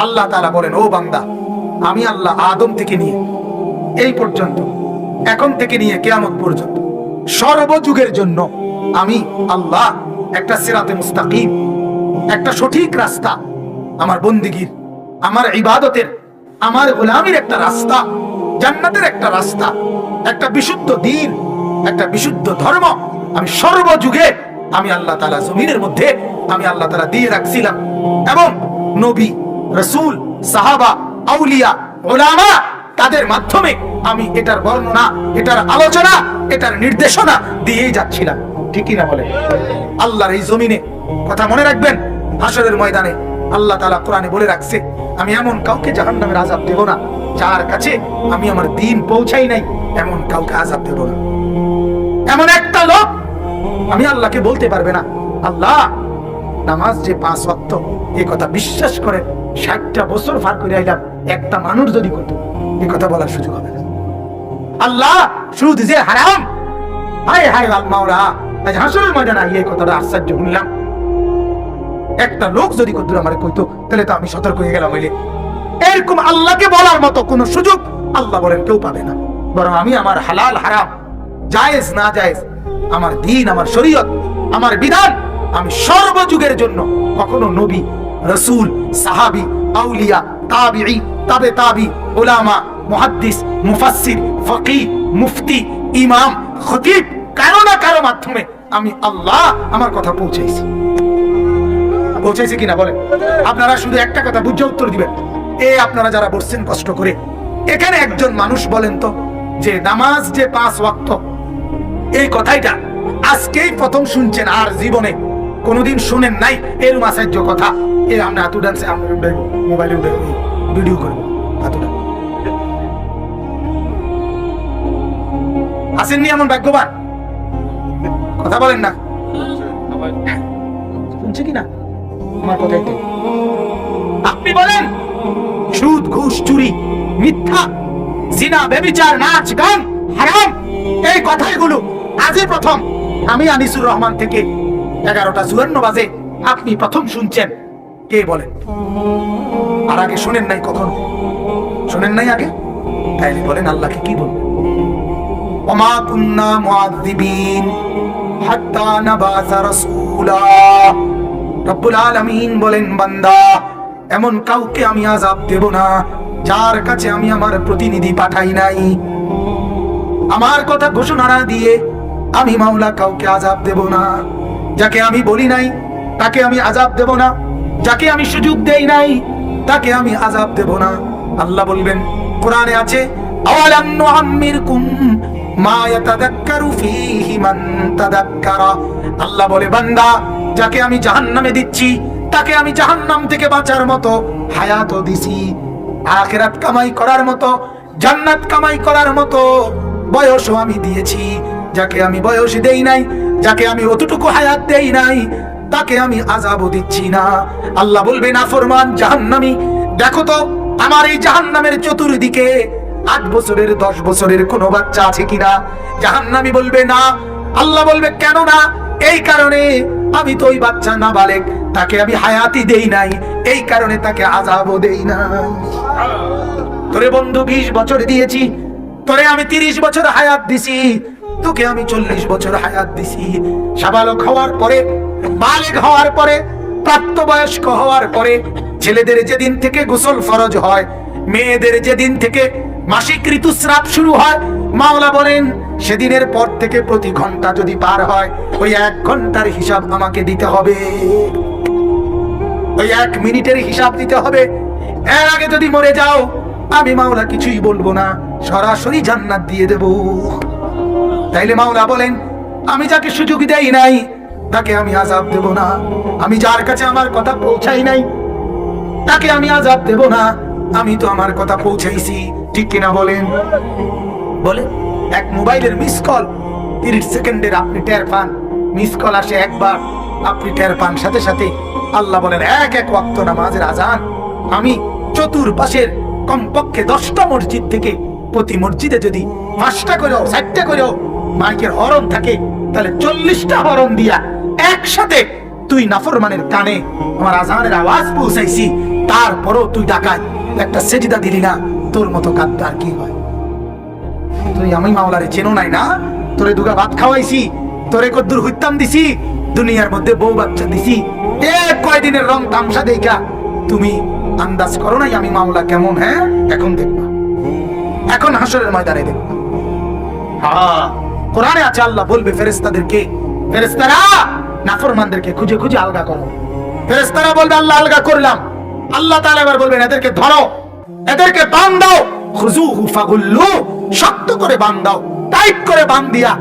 আল্লাহ তাআলা বলেন, ও বান্দা, আমি আল্লাহ আদম থেকে নিয়ে এই পর্যন্ত, এখন থেকে নিয়ে কিয়ামত পর্যন্ত সর্বযুগের জন্য আমি আল্লাহ একটা সিরাতে মুস্তাকিম, একটা সঠিক রাস্তা, আমার বন্দিগির, আমার ইবাদতের, আমার গোলামির একটা রাস্তা, জান্নাতের একটা রাস্তা, একটা বিশুদ্ধ দ্বীন, একটা বিশুদ্ধ ধর্ম আমি সর্বযুগে আমি আল্লাহ তাআলা জমিনের মধ্যে আমি আল্লাহ তাআলা দিয়ে রাখছিলাম। এবং নবী, রাসূল, সাহাবা, আউলিয়া, উলামা, তাদের মাধ্যমে আমি এটার বর্ণনা, এটার আলোচনা, এটার নির্দেশনা দিয়েই যাচ্ছিলাম। ঠিক না বলে? আল্লাহর এই জমিনে কথা মনে রাখবেন, হাসরের ময়দানে আল্লাহ তাআলা কোরআনে বলে রাখছে, আমি এমন কাউকে জাহান্নামের আযাব দেব না যার কাছে আমি আমার দ্বীন পৌঁছাই নাই, এমন কাউকে আযাব দেব না। এমন একটা লোক আমি আল্লাহকে বলতে পারবে না, আল্লাহ নামাজ যে 5 ওয়াক্ত, এই কথা বিশ্বাস করে 60টা বছর পার করে আইলাম, একটা মানুষ যদি করত, এই কথা বলার সুযোগ হবে না। আল্লাহ সুদ যে হারাম, হায় হায় মাওলা, আজ হাসরের ময়দানে এই কথাটা আশ্চর্য শুনলাম। একটা লোক যদি কদ্দুর আমারে কইতো, তাহলে তো আমি সতর্ক হয়ে গেলাম। হইলে এরকম আল্লাহকে বলার মতো কোন সুযোগ আল্লাহ বলেন কেউ পাবে না। বরং আমি আমার হালাল হারাম, জায়েজ না জায়েজ, আমার দ্বীন, আমার শরীয়ত, আমার বিধান আমি সর্বযুগের জন্য কখনো নবী, রাসূল, সাহাবী, আউলিয়া, তাবিঈ, তাবে তাবি, উলামা, মুহাদ্দিস, মুফাসসির, ফকিহ, মুফতি, ইমাম, খতিব, কারো না কারো মাধ্যমে আমি আল্লাহ আমার কথা পৌঁছাইছি। পৌঁছাইছি কিনা বলেন? আপনারা শুধু একটা কথা বুঝে উত্তর দিবেন। আপনারা যারা বসছেন কষ্ট করে, এখানে একজন মানুষ বলেন তো যে নামাজ যে 5 ওয়াক্ত, এই কথাটা আজকেই প্রথম শুনছেন, আর জীবনে কোনোদিন শুনেন নাই এর আশ্চর্য কথা। আমরা হাত উঠানছে, আমরা মোবাইলে উঠে ভিডিও করবো, হাত উঠান। আসেননি এমন ভাগ্যবান? কথা বলেন না, শুনছে কিনা আমার কথা? আপনি বলেন সুদ, ঘুষ, চুরি, মিথ্যা, জিনা, ব্যভিচার, নাচ, গান, হারাম, এই কথাগুলো আজই প্রথম আমি আনিসুর রহমান থেকে 11:54 বাজে আপনি প্রথম শুনছেন। কে বলেন? আর আগে শুনেন নাই? কখনো শুনেন নাই আগে? তাইলে বলেন আল্লাহকে কি বলবেন? ওমা কুন্না মুআযযিবিন হাত্তা নাবাসা রাসূলা। রব্বুল আলামিন বলেন, বান্দা, এমন কাউকে আমি আযাব দেব না যার কাছে আমি আমার প্রতিনিধি পাঠাই নাই। আমার কথা ঘোষণা না দিয়ে আমি মাওলা কাউকে আযাব দেব না। যাকে আমি বলি নাই তাকে আমি আযাব দেব না, যাকে আমি সুযোগ দেই নাই তাকে আমি আযাব দেব না। আল্লাহ বলবেন, কোরআনে আছে, আওয়ালাম নুআম্মিরকুম মা ইয়াতাযাক্কারু ফীহি মান তাযাক্কারা। আল্লাহ বলে, বান্দা, যাকে আমি জাহান্নামে দিচ্ছি তাকে আমি জাহান্নাম থেকে বাঁচার মতো হায়াতও দিছি, আখিরাত কামাই করার মতো, জান্নাত কামাই করার মতো বয়সও আমি দিয়েছি। যাকে আমি বয়স দেই নাই, যাকে আমি অতটুকু হায়াত দেই নাই, তাকে আমি আযাবও দিচ্ছি না। আল্লাহ বলবে, নাফরমান জাহান্নামী, দেখো তো আমার এই জাহান্নামের চতুর্দিকে 8 বছরের 10 বছরের কোনো বাচ্চা আছে কিনা? জাহান্নামী বলবে না। আল্লাহ বলবে, কেন না? এই কারণে আমি তো ওই বাচ্চা নাবালেগ, তাকে আমি হায়াতই দেই নাই, এই কারণে তাকে আযাবও দেই নাই। তোরে বন্ধু 20 বছর দিয়েছি, তোরে আমি 30 বছর হায়াত দিছি, তোকে আমি 40 বছর হায়াত দিছি। সাবালক হওয়ার পরে, বালেগ হওয়ার পরে, প্রাপ্তবয়স্ক হওয়ার পরে, ছেলেদের যেদিন থেকে গোসল ফরজ হয়, মেয়েদের যেদিন থেকে মাসিক ঋতুস্রাব শুরু হয়, মাওলা বলেন সেদিনের পর থেকে প্রতি ঘন্টা যদি পার হয়, ওই 1 ঘন্টার হিসাব আমাকে দিতে হবে, ওই 1 মিনিটের হিসাব দিতে হবে। এর আগে যদি মরে যাও, আমি মাওলা কিছুই বলবো না, সরাসরি জান্নাত দিয়ে দেব। তাইলে মাওলা বলেন, আমি যাকে সুযোগ দেই নাই তাকে আমি আযাব দেব না, আমি যার কাছে আমার কথা পৌঁছাই নাই তাকে আমি আযাব দেব না, আমি তো আমার কথা পৌঁছাইছি। ঠিক কিনা বলেন? বলে, এক মোবাইলের মিস কল 30 সেকেন্ডের আপনি টের পান, মিস কল আসে একবার, আপনি টের পান সাথে সাথে। আল্লাহ বলেন, 1 ওয়াক্ত নামাজের আজান আমি চতুর্পাশের কমপক্ষে 10টা মসজিদ থেকে প্রতি মসজিদে যদি 5টা করেও 7টা করেও মাইকের হরন থাকে, তাহলে 40টা হরন দিয়া একসাথে তুই নাফরমানের কানে আমার আজানের আওয়াজ পৌঁছাইছি, তারপরও তুই ডাকাত একটা সেজদা দিলি না, তোর মতো গাদ্দার কি হয়? তুই আমি মাওলারে চেনো নাই না? তোরে দুগা ভাত খাওয়াইছি, তোরে কদ্দুর হুইতাম দিছি, দুনিয়ার মধ্যে বউ বাচ্চা দিছি, কয়দিনের রং তামসা দেখা তুমি আন্দাজ করো নাই আমি মাওলা কেমন? হ্যাঁ, এখন দেখবা, এখন হাসরের ময়দানে দেখবা। কোরআনে আছে, আল্লাহ বলবে ফেরেশতাদেরকে, ফেরেশতারা নাফরমানদেরকে খুঁজে খুঁজে আলগা করো। ফেরেশতারা বলবে আল্লাহ আলগা করলাম। আল্লাহ তাআলা এবার বলবেন এদেরকে ধরো, এদেরকে বাঁধাও, খুযুহু ফাগুল্লু, শক্ত করে বাঁধাও, টাইট করে বাঁধিয়া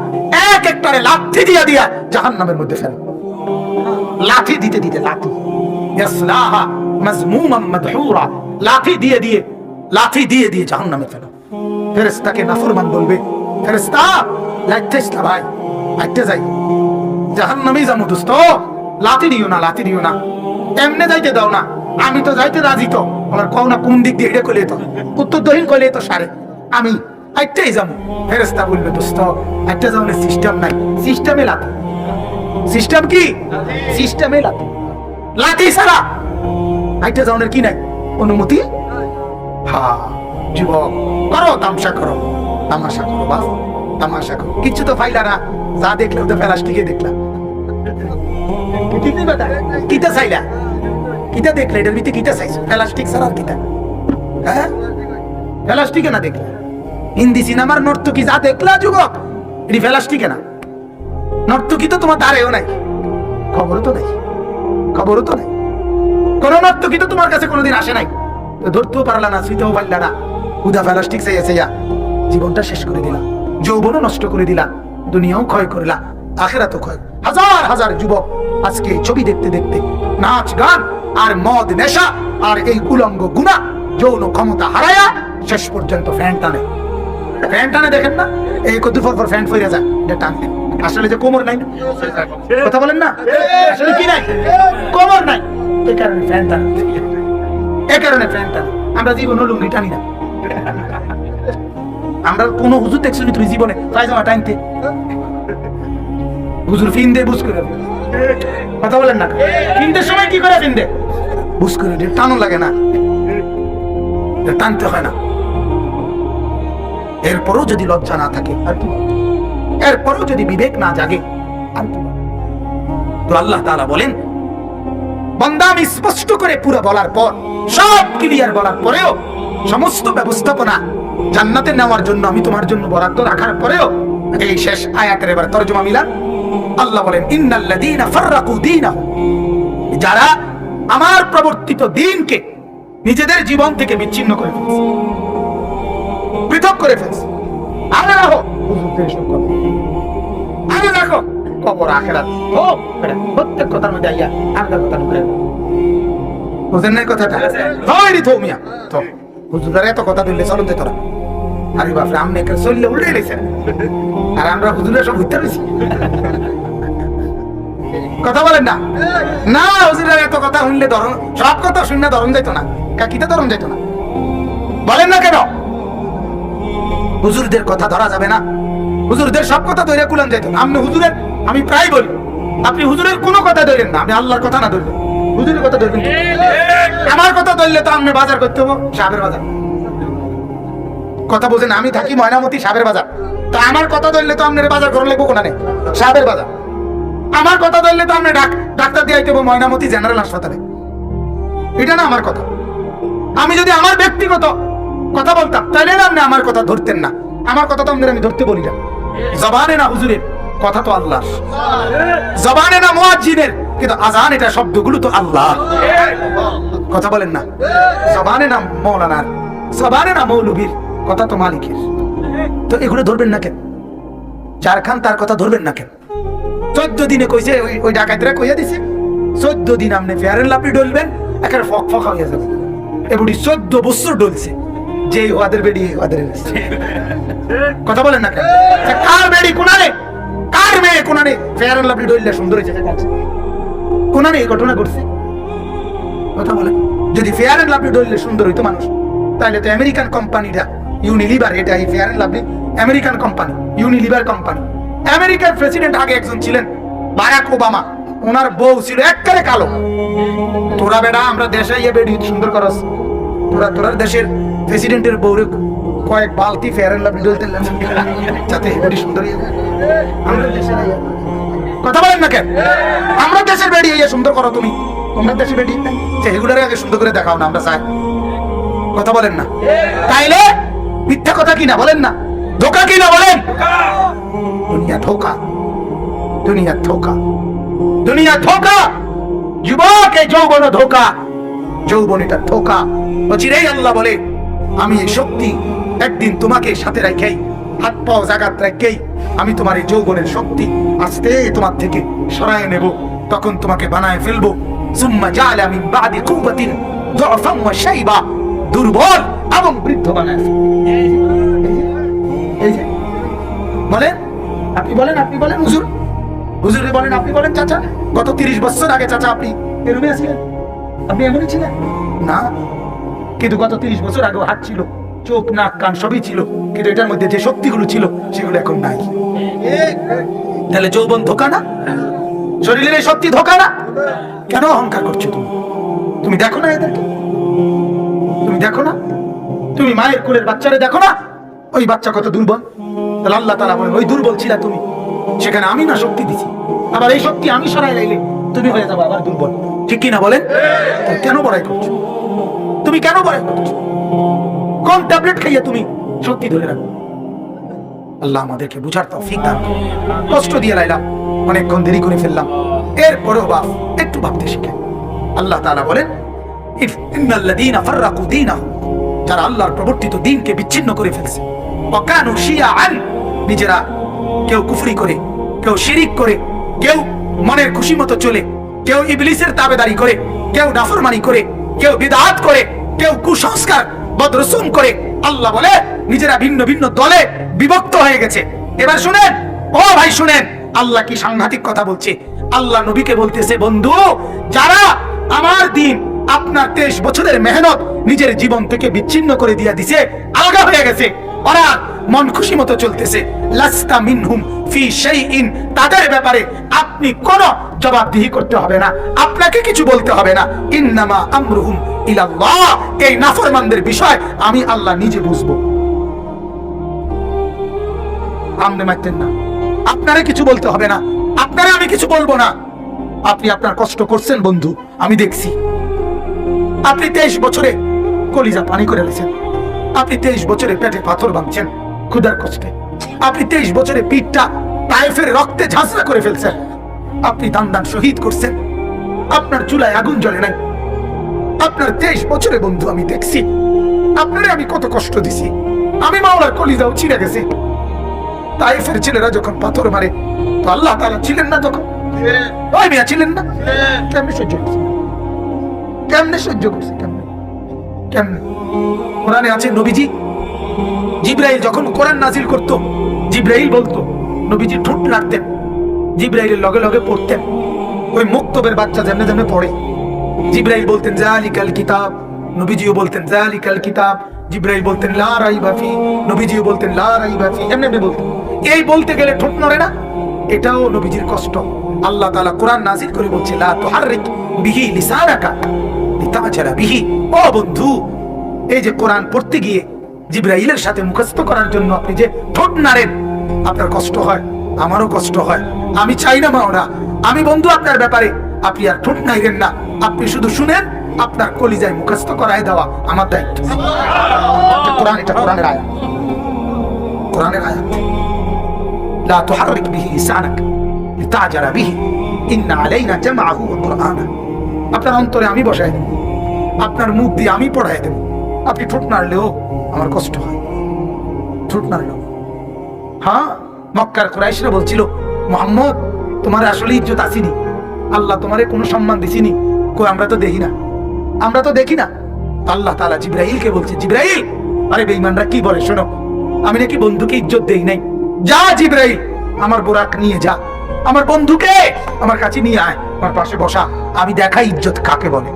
এক একটারে লাঠি দিয়া জাহান্নামের মধ্যে ফেলো। লাঠি দিতে দিতে লাঠি, ইয়াসলাহা মাযমুমান মাদহুরা, লাঠি দিয়ে জাহান্নামে ফেলো। ফেরেশতাকে নাফরমান বলবে, ফেরেশতা লাইতেছ না ভাই, আইতে যাই, জাহান্নামে যামু দোস্ত, লাঠি দিও না, এমনে যাইতে দাও না, আমি তো যাইতে রাজি, তো আমার কও না কোন দিক দিয়ে হেঁটে কইলে তো উত্তর দক্ষিণ কইলে তো সারে, আমি আইতেই যাবো। ফেরেশতা বলবে দোস্ত আইতে যাও না, সিস্টেম নাই, সিস্টেমে লাঠি, সিস্টেম কি? সিস্টেমে লাঠি ছাড়া আইতে যাওয়ার কি নাই অনুমতি? হ্যাঁ যুবক, করো তামাশা করো বাস, তামাশা করো, কিচ্ছু তো ফাইলা না, যা দেখলাম তো প্লাস্টিকে দেখলাম। কিটা চাইলা, কিটা দেখলে, এটার ভিতরে কিটা চাইছো? প্লাস্টিক ছাড়া আর কিটা? হ্যাঁ, প্লাস্টিকে না দেখলা, হিন্দি সিনেমার নর্তকী যা দেখলা যুবক, এটি প্লাস্টিকে না, নর্তকী তো তোমার দাঁড়েও নাই, খবরও তো নাই, কোন নর্তকী তো তোমার কাছে কোনোদিন আসে নাই, ধরতেও পারলা না, ছুঁতেও পারলা না, উদা প্লাস্টিক চাইছে, জীবনটা শেষ করে দিলা, যৌবনও নষ্ট করে দিলা, দুনিয়াও ক্ষয় করলা, আখিরাতও ক্ষয়। হাজার হাজার যুবক আজকে ছবি দেখতে দেখতে নাচ গান আর মদ নেশা আর এই উলঙ্গ গুনাহ যৌন ক্ষমতা হারায়া শেষ পর্যন্ত ফ্যান টানে, দেখেন না, এই কত ফর ফ্যান ফইরা যায়, এটা টানতে আসলে যে কোমর নাই, কথা বলেন না, আসলে কি নাই, কোমর নাই, এই কারণে ফ্যান টানে, আমরা জীবনে লুঙ্গি টানি না, আমরা কোন হুজুর দেখছি তুমি জীবনে পায়জামা টানতে? হুজুর ফিন্দে বুঝ করে, কথা বলেন না, ফিন্দের সময় কি করে ফিন্দে বুঝ করে, টানো লাগে না, টানতে হয় না। এরপরও যদি লজ্জা না থাকে আর কি, এরপরও যদি বিবেক না জাগে আর কি? তো আল্লাহ তাআলা বলেন, বান্দা আমি স্পষ্ট করে পুরো বলার পর, সব ক্লিয়ার বলার পরেও, সমস্ত ব্যবস্থাপনা জান্নাতে নেওয়ার জন্য আমি তোমার জন্য বরাদ্দ রাখার পরেও, এই শেষ আয়াতের এবার তরজমা মিলান। আল্লাহ বলেন, ইন্নাল্লাযীনা ফাররাকু দীনাহুম, যারা আমার প্রবর্তিত দ্বীনকে নিজেদের জীবন থেকে বিচ্ছিন্ন করে ফেলছে, পৃথক করে ফেলছে, আরে রাখো কবর আখিরাত, প্রত্যেক কথার মধ্যে আইয়া আলাদা কথা ঢুকে, বুঝেন না কথাটা? হয় তো মিয়া, তো হুজুরের এত কথা দিলে চলতে তোরা, আরে বাপরে আমনে কে চললে উল্টে গেছে, আর আমরা হুজুরের সব হইতে রইছি, কথা বলেন না, না হুজুরের এত কথা শুনলে ধরন, সব কথা শুনলে ধরন যাইতো না, কাকিতে ধরন যাইতো না, বলেন না কেন? হুজুরদের কথা ধরা যাবে না, হুজুরদের সব কথা ধরে কুলান যাইতো না। আপনি হুজুরের, আমি প্রায় বলি, আপনি হুজুরের কোনো কথা ধরেন না, আপনি আল্লাহর কথা না ধরবেন, হুজুরের কথা ধরবেন। আমার কথা ধরলে তো আপনি বাজার করতে হবো, সাবের বাজার, কথা বোঝেন, আমি থাকি ময়নামতি সাবের বাজার, তো আমার কথা ধরলে তো আপনার বাজার করে লাগবো কোনানে সাবের বাজার, আমার কথা ধরলে তো আপনি ডাক্তার দিয়ে আইতে হবো ময়নামতি জেনারেল হাসপাতালে, এটা না আমার কথা। আমি যদি আমার ব্যক্তিগত কথা বলতাম তাহলে না আপনি আমার কথা ধরতেন না, আমার কথা তো আপনার আমি ধরতে বলি না, জবানে না হুজুরের কথা তো আল্লাহ, জবানে না মুয়াজ্জিনের, কিন্তু আজান এটা শব্দগুলো তো আল্লাহ, কথা বলেন না, জবানে না মৌলানার, জবানে না মৌলবীর, কথা তো মালিকের, তো এগুলো ধরবেন না কেন? যার খান তার কথা ধরবেন না কেন? 14 দিনে কইছে, ওই ডাকাতরা কইয়া দিছে 14 দিন আপনি ফেয়ার এন্ড লাভলি ডলবেন, একেবারে ফক ফক হয়ে যাবে। এbuடி 14 বছর ডলছে, যে ওদের বেডি ওদের, কথা বলেন না কেন? কার বেডি কোনারে, কার মেয়ে কোনারে ফেয়ার এন্ড লাভলি ডললে সুন্দর হয়েছে, কোনারে এই ঘটনা ঘটছে, কথা বলেন। যদি ফেয়ার এন্ড লাভলি ডললে সুন্দর হইতো মানুষ, তাহলে তো আমেরিকান কোম্পানিটা ইউনিলিভার, এটা এই fair and lovely American company, Unilever company, আমেরিকার প্রেসিডেন্ট আগে একজন ছিলেন বারাক ওবামা, ওনার বউ ছিল একবারে কালো। তোরা বেড়া আমরা দেশে ইয়ে বেড়ি সুন্দর করস, তোরার দেশের প্রেসিডেন্টের বউরে কয়েক বালতি ফেয়ার এন্ড লাভলি ডলতে যাতে বেড়ি সুন্দর আমরা দেশে কথা বলেন না কেন? আমরা দেশের বেড়ি ইয়ে সুন্দর করো তুমি, তোমরা দেশের বেড়ি এগুলোর আগে সুন্দর করে দেখাও না, আমরা চাই। কথা বলেন না? তাইলে মিথ্যা কথা কিনা বলেন না, ধোকা কিনা বলেন? দুনিয়া ধোকা, দুনিয়া ধোকা, দুনিয়া ধোকা। যুবক এই যৌবন ধোকা, যৌবন এটা ধোকা। অচিরেই আল্লাহ বলে আমি এই শক্তি একদিন তোমাকে সাথে রাখেই, হাত পাও জাগাত রাখেই আমি তোমার এই যৌবনের শক্তি আস্তে তোমার থেকে সরায় নেব, তখন তোমাকে বানায় ফেলবো। সুম্মা জাআলা মিন বাদি কুওয়াতিন দুআফান ওয়া শাইবা, দুর্বল এবং বৃদ্ধ বানায়। এই যে বলেন, আপনি বলেন, আপনি বলেন হুজুর, হুজুরে বলেন, আপনি বলেন চাচা, গত 30 বছর আগে চাচা আপনি এরমে ছিলেন? আপনি এমনই ছিলেন না? কিন্তু গত 30 বছর আগে হাত ছিল, চোখ নাক কান সবই ছিল, কিন্তু এটার মধ্যে যে শক্তিগুলো ছিল সেগুলো এখন নাই। তাহলে যৌবন ধোকা না? শরীরের এই শক্তি ধোকা না? কেন অহংকার করছো তুমি? তুমি দেখো না এদেরকে? তুমি দেখো না? তুমি মায়ের কোলের বাচ্চারে দেখো না? ওই বাচ্চা কত দুর্বল। তাহলে আল্লাহ তাআলা বলেন ওই দুর্বল ছিল তুমি, সেখানে আমি না শক্তি দিছি, আবার এই শক্তি আমি সরাই লাইলে তুমি হয়ে যাবে আবার দুর্বল। ঠিক কি না বলেন? কেন বড়াই করছো? তুমি কেন বড়াই করছো? কোন ট্যাবলেট খাইয়ে তুমি শক্তি ধরে রাখো? আল্লাহ আমাদেরকে বুঝার তৌফিক দান করুন। কষ্ট দিয়ে লাইলাম, অনেকক্ষণ দেরি করে ফেললাম, এরপরেও বাপ একটু ভাবতে শিখে। আল্লাহ তাআলা বলেন ইন্নাল্লাযীনা ফাররাকু দীনাহুম, যারা আল্লাহর প্রবর্তিত দ্বীনকে বিচ্ছিন্ন করে ফেলছে, ওয়া কানু শিয়াআন, নিজেরা কেউ কুফরি করে, কেউ শিরিক করে, কেউ মনের খুশি মতো চলে, কেউ ইবলিসের তাবেদারি করে, কেউ নাফরমানি করে, কেউ বিদআত করে, কেউ কুসংস্কার বদরসুম করে। আল্লাহ বলে নিজেরা ভিন্ন ভিন্ন দলে বিভক্ত হয়ে গেছে। এবার শুনেন, ও ভাই শুনেন, আল্লাহ কি সাংঘাতিক কথা বলছে। আল্লাহ নবীকে বলতেছে, বন্ধু যারা আমার দিন আপনার 23 বছরের মেহনত নিজের জীবন থেকে বিচ্ছিন্ন করে দিয়া দিছে, আলগা হয়ে গেছে, ওরা মন খুশি মতো চলতেছে, লাস্তা মিনহুম ফি শাইইন, তাদের ব্যাপারে আপনি কোনো জবাবদিহি করতে হবে না, আপনাকে কিছু বলতে হবে না। ইন্নামা আমরুহুম ইলাল্লাহ, এই নাফরমানদের বিষয় আমি আল্লাহ নিজে বুঝবো। আমনে মাইতেন না, আপনারে কিছু বলতে হবে না, আপনারে আমি কিছু বলবো না। আপনি আপনার কষ্ট করছেন বন্ধু, আমি দেখছি। আপনি 23 বছরে কলিজা পানি করে লেছেন, আপনি 23 বছরে পেটে পাথর বাঁধছেন ক্ষুধার কষ্টে, আপনি 23 বছরে পিঠটা তায়েফের রক্তে ঝাঁসরা করে ফেলছেন, আপনি দান দান শহীদ করছেন, আপনার চুলায় আগুন জ্বলে নাই। আপনার 23 বছরে বন্ধু আমি দেখছি আপনারে আমি কত কষ্ট দিছি। আমি মাওলার কলিজাও ছিঁড়ে গেছে। তায়েফের ছেলেরা যখন পাথর মারে তো আল্লাহ তাআলা ছিলেন না তখন? ওই মিয়া ছিলেন না? কেমনে সহ্য করছে? কেমনে সহ্য করছে? কেমনে কেমনে? কোরআনে আছে নবীজি জিবরাইল যখন কোরআন নাজিল করত, জিবরাইল বলতো, নবীজি ঠোঁট নাড়তেন, জিবরাইলের লগে লগে পড়তেন। ওই মুক্তবের বাচ্চা যেমনে যেমনে পড়ে, জিবরাইল বলতেন যালিকাল কিতাব, নবীজিও বলতেন যালিকাল কিতাব, জিবরাইল বলতেন লা রাইবা ফি, নবীজিও বলতেন লা রাইবা ফি, এমনি এমনি বলতেন। এই বলতে গেলে ঠোঁট নড়ে না, এটাও নবীজির কষ্ট। আল্লাহ তাআলা কোরআন নাজিল করে বলছে লা তুহাররিক বিহি লিসানাকা লিতাজারা বিহি। ও বন্ধু, এই যে কোরআন পড়তে গিয়ে জিবরাইলের সাথে মুখস্থ করার জন্য আপনি যে ঠোঁট নাড়েন, আপনার কষ্ট হয়, আমারও কষ্ট হয়। আমি চাই না মাওলা, আমি বন্ধু আপনার ব্যাপারে আপনি আর ঠোঁট নাড়েন না, আপনি শুধু শুনেন, আপনার কলিজায় মুখস্থ করায় দেওয়া আমার দায়িত্ব। কোরআন, এটা কোরআনের আয়াত, কোরআনের আয়াত। লা তুহাররিক বিহি লিসানাক লিতাজারা বিহি ইন্না আলাইনা জামআহু ওয়া কুরআনা। আপনার অন্তরে আমি বসাই দেব, আপনার মুখ দিয়ে আমি পড়াই দেব। আপনি ঠোঁট নাড়লেও আমার কষ্ট হয়, ঠোঁট নাড়লেও। হ্যাঁ, মক্কার কুরাইশরা বলছিল, মুহাম্মদ তোমার আসলে ইজ্জত আসেনি, আল্লাহ তোমারে কোনো সম্মান দিছিনি। কই আমরা তো দেখি না, আমরা তো দেখি না। আল্লাহ তাআলা জিবরাইলকে বলছে, জিবরাইল, আরে বেঈমানরা কি বলে শোনো, আমি নাকি বন্ধুকে ইজ্জত দেই নাই। যা জিবরাইল, আমার বোরাক নিয়ে যা, আমার বন্ধুকে আমার কাছে নিয়ে আয়, আমার পাশে বসা, আমি দেখাই ইজ্জত কাকে বলে।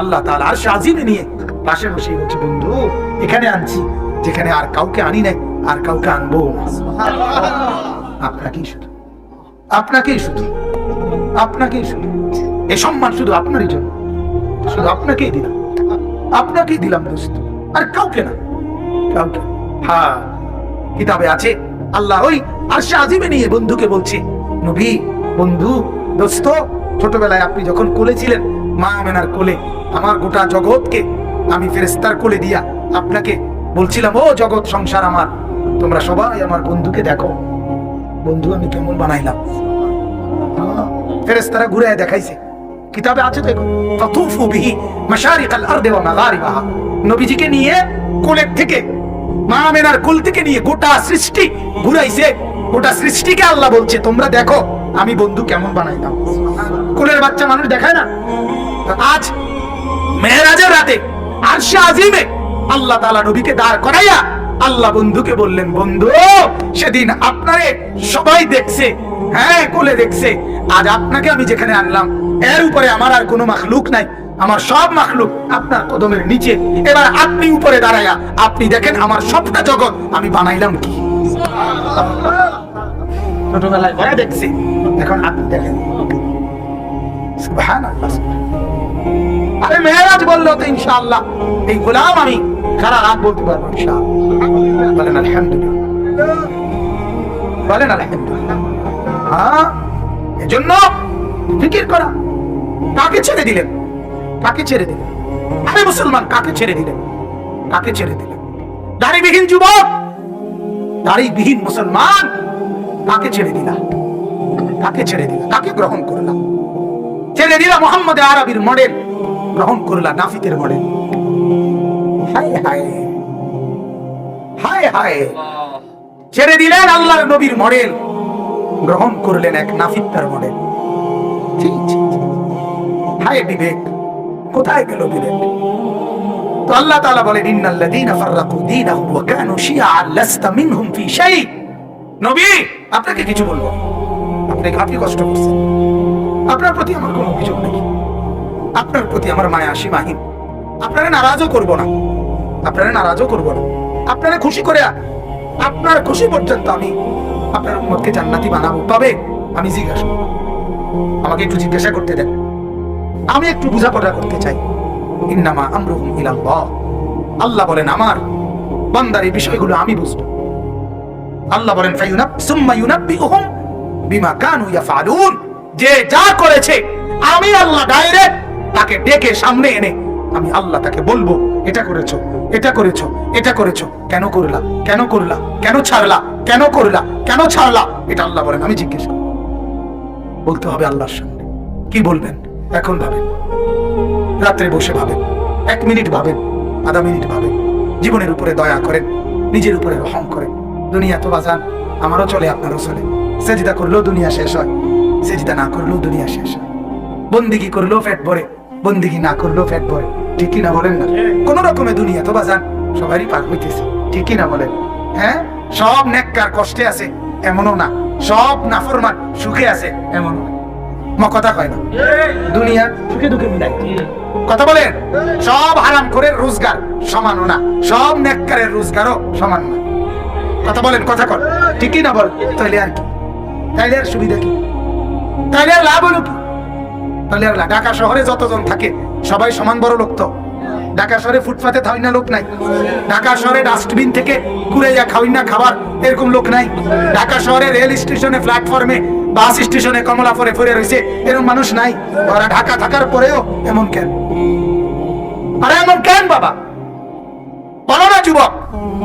আল্লাহ তাআলা আরশ আজিমে নিয়ে পাশে বসে বলছে, বন্ধু এখানে আনছি যেখানে আর কাউকে আনি নাই, আর কাউকে আনবো। আপনাকেই শুধু, আপনাকেই শুধু। আপনাকেই শুধু এই সম্মান শুধু আপনারই জন্য, শুধু আপনাকেই দিলাম, আপনাকেই দিলাম দোস্ত, আর কাউকে না, কাউকে। হ্যাঁ, কিতাবে আছে আল্লাহ ওই আরশে আজিমে নিয়ে বন্ধুকে বলছে, নবী, বন্ধু, দোস্ত, ছোটবেলায় আপনি যখন কোলে ছিলেন, মা আমেনার কোলে, আমার গোটা জগৎকে আমি ফেরেশতার কোলে দিয়া আপনাকে বলছিলাম, ও জগৎ সংসার আমার, তোমরা সবাই আমার বন্ধুকে দেখো, বন্ধু আমি কেমন বানাইলাম। ফেরেশতারা ঘুরে দেখাইছে, কিতাবে আছে দেখো, ফাতুফু বিহি মাশারিকাল আরদি ওয়া মাগারিবাহা। নবীজিকে নিয়ে কোলের থেকে, মা আমেনার কোল থেকে নিয়ে গোটা সৃষ্টি ঘুরাইছে, গোটা সৃষ্টিকে আল্লাহ বলছে, তোমরা দেখো আমি বন্ধু কেমন বানাইলাম। কোলের বাচ্চা মানুষ দেখায় না? আজ মেরাজের রাতে আরশে আজিমে আল্লাহ তাআলা নবীকে দাঁড় করাইয়া আল্লাহ বন্ধুকে বললেন, বন্ধু, সেদিন আপনারে সবাই দেখছে, হ্যাঁ কোলে দেখছে, আজ আপনাকে আমি যেখানে আনলাম এর উপরে আমার আর কোনো মাখলুক নাই, আমার সব মাখলুক আপনার কদমের নিচে। এবার আপনি উপরে দাঁড়াইয়া আপনি দেখেন আমার সবটা জগৎ আমি বানাইলাম কি। ছোটবেলায় ঘরে দেখছি, এখন আপনি দেখেন। সুবহানাল্লাহ। আরে মেরাজ বললো তো ইনশাআল্লাহ এই গোলাম আমি সারা রাত বলতে পারবো ইনশাআল্লাহ। বলেন আলহামদুলিল্লাহ, বলেন আলহামদুলিল্লাহ। হ্যাঁ, এজন্য ফিকির করা, কাকে ছেড়ে দিলেন, কাকে ছেড়ে দিলেন? আরে মুসলমান, কাকে ছেড়ে দিলেন, কাকে ছেড়ে দিলেন? দাড়িবিহীন যুবক, দাড়িবিহীন মুসলমান, কাকে ছেড়ে দিলা, কাকে ছেড়ে দিলা, কাকে গ্রহণ করলাম? ছেড়ে দিলা মোহাম্মদ আরবির মডেল, গ্রহণ করলা নাফিতের মডেল। হায় হায় হায় হায়, ছেড়ে দিলেন আল্লাহর নবীর মডেল, গ্রহণ করলেন এক নাফিতার মডেল। হায় বিবেক, কোথায় গেল বিবেক? তো আল্লাহ তাআলা বলেন, ইন্নাল্লাযীনা ফাররাকু দীনাহুম ওয়া কানু শিয়াআন লাস্তা মিনহুম ফি শাই। নবী, আপনাকে কিছু বলবো, আপনি কষ্ট করছেন, আপনার প্রতি আমার কোনো অভিযোগ নেই, আপনার প্রতি আমার মায়া সীমাহীন, আপনারা নারাজও করব না, আপনারা নারাজও করব না, আপনারা খুশি করে আপনার খুশি পর্যন্ত আমি আপনার উম্মতকে জান্নাতি বানাবো। তবে আমি জিজ্ঞাসা, আমাকে একটু জিজ্ঞাসা করতে দেন, আমি একটু বোঝাপড়া করতে চাই। ইন্নামা আমরুহুম ইলাল্লাহ, আল্লাহ বলেন আমার বান্দার এই বিষয়গুলো আমি বুঝবো। আল্লাহ বলেন সুম্মা ইউনাব্বিউহুম বিমা কানু ইয়াফআলুন, যে যা করেছে আমি আল্লাহ ডাইরেক্ট তাকে ডেকে সামনে এনে আমি আল্লাহ তাকে বলবো, এটা করেছো, এটা করেছো, এটা করেছো, কেন করলা, কেন করলা, কেন ছাড়লা, কেন করলা, কেন ছাড়লা, এটা আল্লাহ বলেন আমি জিজ্ঞেস করব। বলতে হবে আল্লাহর সামনে। কি বলবেন? এখন ভাবেন, রাত্রে বসে ভাবেন, 1 মিনিট ভাবেন, আধা মিনিট ভাবেন, জীবনের উপরে দয়া করেন, নিজের উপরে রহম করেন। দুনিয়া তো বাজান আমারও চলে, আপনারও চলে। সেজদা করলেও দুনিয়া শেষ হয়, সেজদা না করলেও দুনিয়া শেষ হয়। বন্দিগি করলেও পেট ভরে, বন্দিগি না করলেও পেট ভরে, ঠিক কিনা বলেন না? কোন রকমে দুনিয়া তো বাজান সবারই পার হইতেছে, ঠিক কিনা বলেন? হ্যাঁ, সব নেককার কষ্টে আছে এমনও না, সব নাফরমান সুখে আছে এমনও না। কথা কয় না, দুনিয়া সুখে দুঃখে মিলাই। কথা বলেন, সব হারাম করে রোজগার সমানও না, সব নেককারের রোজগারও সমান না। কথা বলেন, কথা কর, ঠিক কিনা বল? তাইলে আর কি, তাইলে আর সুবিধা কি, তাইলে আর লাভ হলো কি? তাহলে আর ঢাকা শহরে যতজন থাকে সবাই সমান বড় লোক তো? ঢাকা শহরে ফুটপাতে খাওয়াই না লোক নাই? ঢাকা শহরে ডাস্টবিন থেকে কুড়ে যা খাওয়াই না খাবার এরকম লোক নাই? ঢাকা শহরে রেল স্টেশনে, প্ল্যাটফর্মে, বাস স্টেশনে কমলা ফরে ফরে রয়েছে এরকম মানুষ নাই? ওরা ঢাকা থাকার পরেও এমন কেন? আরে এমন কেন বাবা, বলো না যুবক।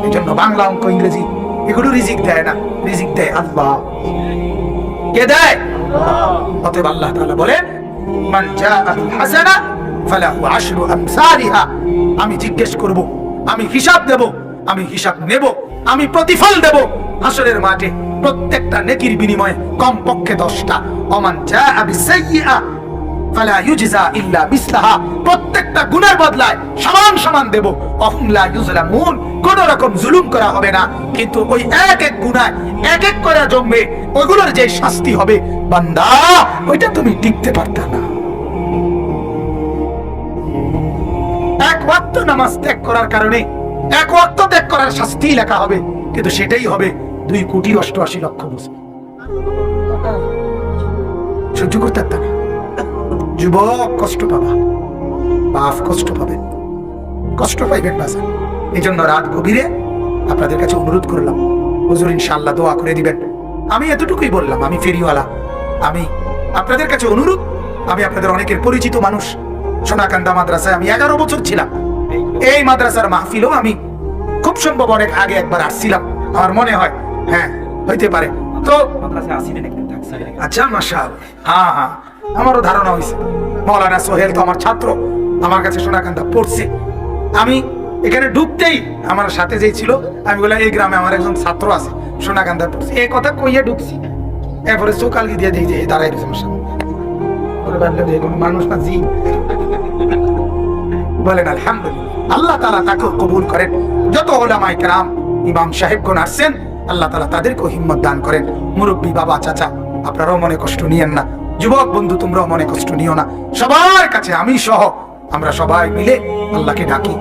এই জন্য বাংলা, অঙ্ক, ইংরেজি এগুলো রিজিক দেয় না, রিজিক দেয় আল্লাহ। কে দেয়? অতএব আল্লাহ তাআলা বলেন, মান জাআ বিল হাসানা ফালাহু আশরু আমসালিহা। আমি জিজ্ঞেস করব, আমি হিসাব দেব, আমি হিসাব নেব, আমি প্রতিফল দেব হাসরের মাঠে। প্রত্যেকটা নেকির বিনিময়ে কমপক্ষে 10টা। ওমান জাআ বিসাইয়্যিআ ফালা ইউজজা ইল্লা মিসলাহা। প্রত্যেকটা গুনার বদলায় সমান সমান দেব। অহুম লা ইউজলামুন, কোন রকম জুলুম করা হবে না। কিন্তু ওই এক এক গুনাহ এক এক করে জমবে, ওইগুলোর যে শাস্তি হবে বান্দা, ওইটা তুমি টিকতে পারতা না। এক ওয়াক্ত নামাজ ত্যাগ করার কারণে এক ওয়াক্ত ত্যাগ করার শাস্তি লেখা হবে, কিন্তু সেটাই হবে 2,88,00,000 বছর। সহ্য করতে পারতা না। যুবক কষ্ট পাবা, বাপ কষ্ট পাবেন, কষ্ট পাইবেন বাজার। এই জন্য রাত গভীরে আপনাদের কাছে অনুরোধ করলাম, হুজুর ইনশাআল্লাহ দোয়া করে দিবেন। আমি এতটুকুই বললাম, আমি ফেরিওয়ালা, আমি আপনাদের কাছে অনুরোধ, আমি আপনাদের অনেকের পরিচিত মানুষ। সোনাকান্দা মাদ্রাসায় আমি 11 বছর ছিলাম। এই মাদ্রাসার মাহফিলও আমি খুব সম্ভব অনেক আগে একবার আসছিলাম, আমার মনে হয়, হ্যাঁ হইতে পারে। তো আচ্ছা মাশাআল্লাহ, হ্যাঁ হ্যাঁ, আমারও ধারণা হয়েছে। মৌলানা সোহেল তো আমার ছাত্র, আমার কাছে সোনাকান্দা পড়ছে। আমি এখানে ঢুকতেই আমার সাথে যেই ছিল, আমি বললাম এই গ্রামে আমার একজন ছাত্র আছে, সোনাকান্দা পড়ছে। এই কথা কইয়া ঢুকছি, এরপরে চোকালকি দিয়ে দিই যে দাঁড়াই রয়েছে আমার সামনে। মানুষ না জি বলেন আলহামদুলিল্লাহ। আল্লাহ তাআলা তাকে কবুল করেন। যত উলামায়ে কেরাম, ইমাম সাহেবগণ আসছেন, আল্লাহ তাআলা তাদেরকেও হিম্মত দান করেন। মুরব্বী বাবা চাচা, আপনারাও মনে কষ্ট নিয়েন না। যুবক বন্ধু, তোমরাও মনে কষ্ট নিও না। সবার কাছে আমি সহ আমরা সবাই মিলে আল্লাহকে ডাকি।